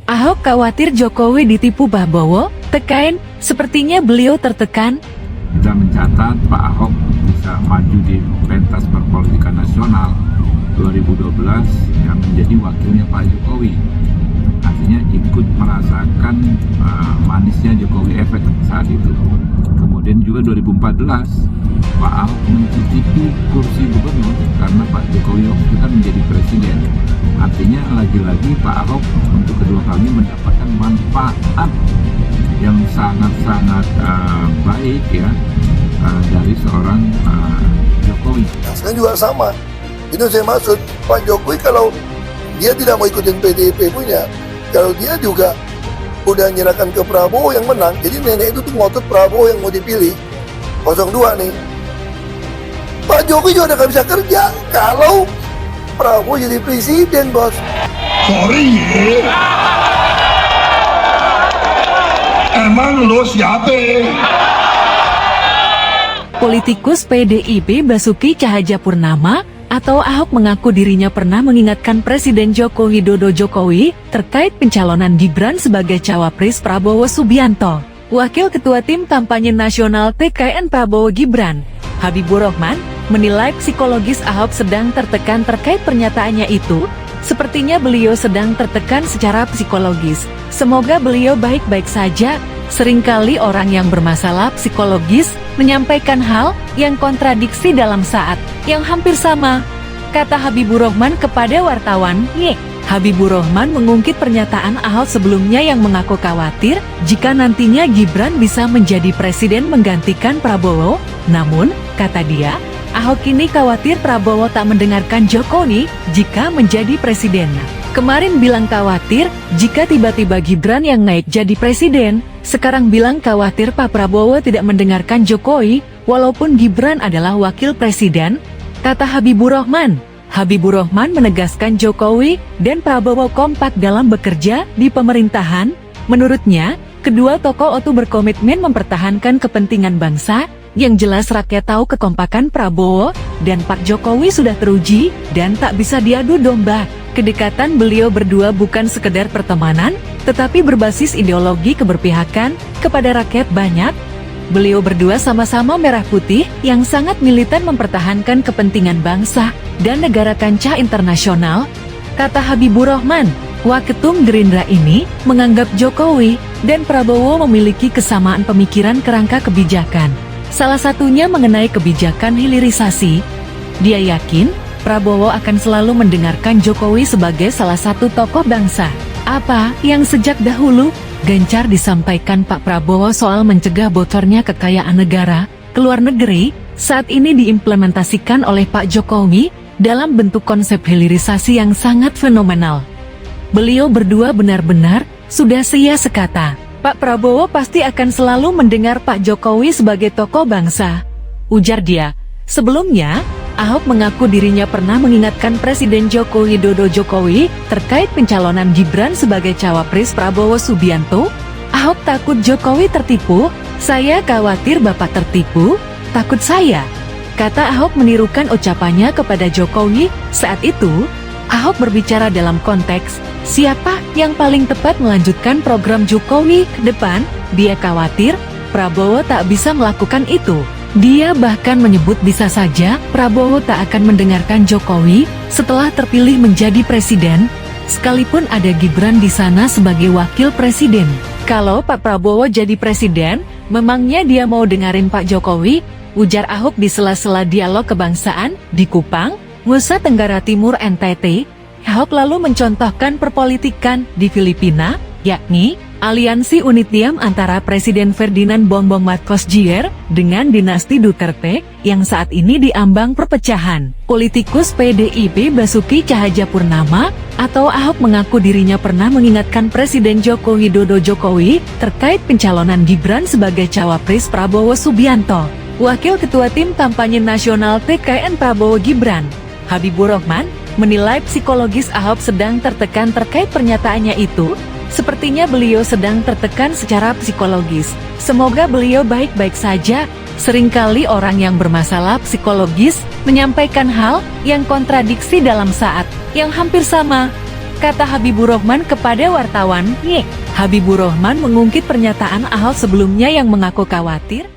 Ahok khawatir Jokowi ditipu Prabowo, tekan, sepertinya beliau tertekan. Kita mencatat Pak Ahok bisa maju di pentas perpolitikan nasional 2012 yang menjadi wakilnya Pak Jokowi. Artinya ikut merasakan manisnya Jokowi efek saat itu. Kemudian juga 2014 Pak Ahok mencicipi kursi gubernur karena Pak Jokowi waktu itu kan menjadi presiden. Artinya lagi-lagi Pak Ahok untuk kedua kali mendapatkan manfaat yang sangat-sangat baik ya dari seorang Jokowi. Nah, sekarang juga sama. Itu saya maksud, Pak Jokowi kalau dia tidak mau ikutin PDIP punya, kalau dia juga udah nyerahkan ke Prabowo yang menang, jadi nenek itu tuh ngotot Prabowo yang mau dipilih 02 nih. Pak Jokowi juga udah gak bisa kerja kalau Prabowo jadi presiden, bos. Sorry ya. Emang lo siapa? Politikus PDIP Basuki Cahayapurnama atau Ahok mengaku dirinya pernah mengingatkan Presiden Joko Widodo terkait pencalonan Gibran sebagai cawapres Prabowo Subianto. Wakil Ketua Tim Kampanye Nasional TKN Prabowo Gibran, Habibur Rahman, menilai psikologis Ahok sedang tertekan terkait pernyataannya itu. Sepertinya beliau sedang tertekan secara psikologis. Semoga beliau baik-baik saja. Seringkali orang yang bermasalah psikologis menyampaikan hal yang kontradiksi dalam saat yang hampir sama, kata Habibur Rahman kepada wartawan. Habibur Rahman mengungkit pernyataan Ahok sebelumnya yang mengaku khawatir jika nantinya Gibran bisa menjadi presiden menggantikan Prabowo. Namun, kata dia, Ahok kini khawatir Prabowo tak mendengarkan Jokowi jika menjadi presiden. Kemarin bilang khawatir jika tiba-tiba Gibran yang naik jadi presiden, sekarang bilang khawatir Pak Prabowo tidak mendengarkan Jokowi, walaupun Gibran adalah wakil presiden, kata Habibur Rahman. Habibur Rahman menegaskan Jokowi dan Prabowo kompak dalam bekerja di pemerintahan. Menurutnya, kedua tokoh itu berkomitmen mempertahankan kepentingan bangsa. Yang jelas rakyat tahu kekompakan Prabowo dan Pak Jokowi sudah teruji dan tak bisa diadu domba. Kedekatan beliau berdua bukan sekedar pertemanan, tetapi berbasis ideologi keberpihakan kepada rakyat banyak. Beliau berdua sama-sama merah putih yang sangat militan mempertahankan kepentingan bangsa dan negara kancah internasional, kata Habibur Rahman. Waketum Gerindra ini menganggap Jokowi dan Prabowo memiliki kesamaan pemikiran kerangka kebijakan. Salah satunya mengenai kebijakan hilirisasi. Dia yakin Prabowo akan selalu mendengarkan Jokowi sebagai salah satu tokoh bangsa. Apa yang sejak dahulu gencar disampaikan Pak Prabowo soal mencegah bocornya kekayaan negara ke luar negeri, saat ini diimplementasikan oleh Pak Jokowi dalam bentuk konsep hilirisasi yang sangat fenomenal. Beliau berdua benar-benar sudah sia sekata. Pak Prabowo pasti akan selalu mendengar Pak Jokowi sebagai tokoh bangsa, ujar dia. Sebelumnya, Ahok mengaku dirinya pernah mengingatkan Presiden Joko Widodo terkait pencalonan Gibran sebagai cawapres Prabowo Subianto. Ahok takut Jokowi tertipu. Saya khawatir Bapak tertipu, takut saya, kata Ahok menirukan ucapannya kepada Jokowi. Saat itu, Ahok berbicara dalam konteks siapa yang paling tepat melanjutkan program Jokowi ke depan. Dia khawatir Prabowo tak bisa melakukan itu. Dia bahkan menyebut bisa saja Prabowo tak akan mendengarkan Jokowi setelah terpilih menjadi presiden, sekalipun ada Gibran di sana sebagai wakil presiden. Kalau Pak Prabowo jadi presiden, memangnya dia mau dengerin Pak Jokowi, ujar Ahok di sela-sela dialog kebangsaan di Kupang, Nusa Tenggara Timur NTT. Ahok lalu mencontohkan perpolitikan di Filipina, yakni aliansi unit diam antara Presiden Ferdinand Bongbong Marcos Jr. dengan dinasti Duterte yang saat ini diambang perpecahan. Politikus PDIP Basuki Cahayapurnama atau Ahok mengaku dirinya pernah mengingatkan Presiden Joko Widodo terkait pencalonan Gibran sebagai cawapres Prabowo Subianto. Wakil Ketua Tim Kampanye Nasional TKN Prabowo Gibran, Habibur Rahman, menilai psikologis Ahok sedang tertekan terkait pernyataannya itu. Sepertinya beliau sedang tertekan secara psikologis. Semoga beliau baik-baik saja. Seringkali orang yang bermasalah psikologis menyampaikan hal yang kontradiksi dalam saat yang hampir sama, kata Habibur Rahman kepada wartawan. Habibur Rahman mengungkit pernyataan Ahok sebelumnya yang mengaku khawatir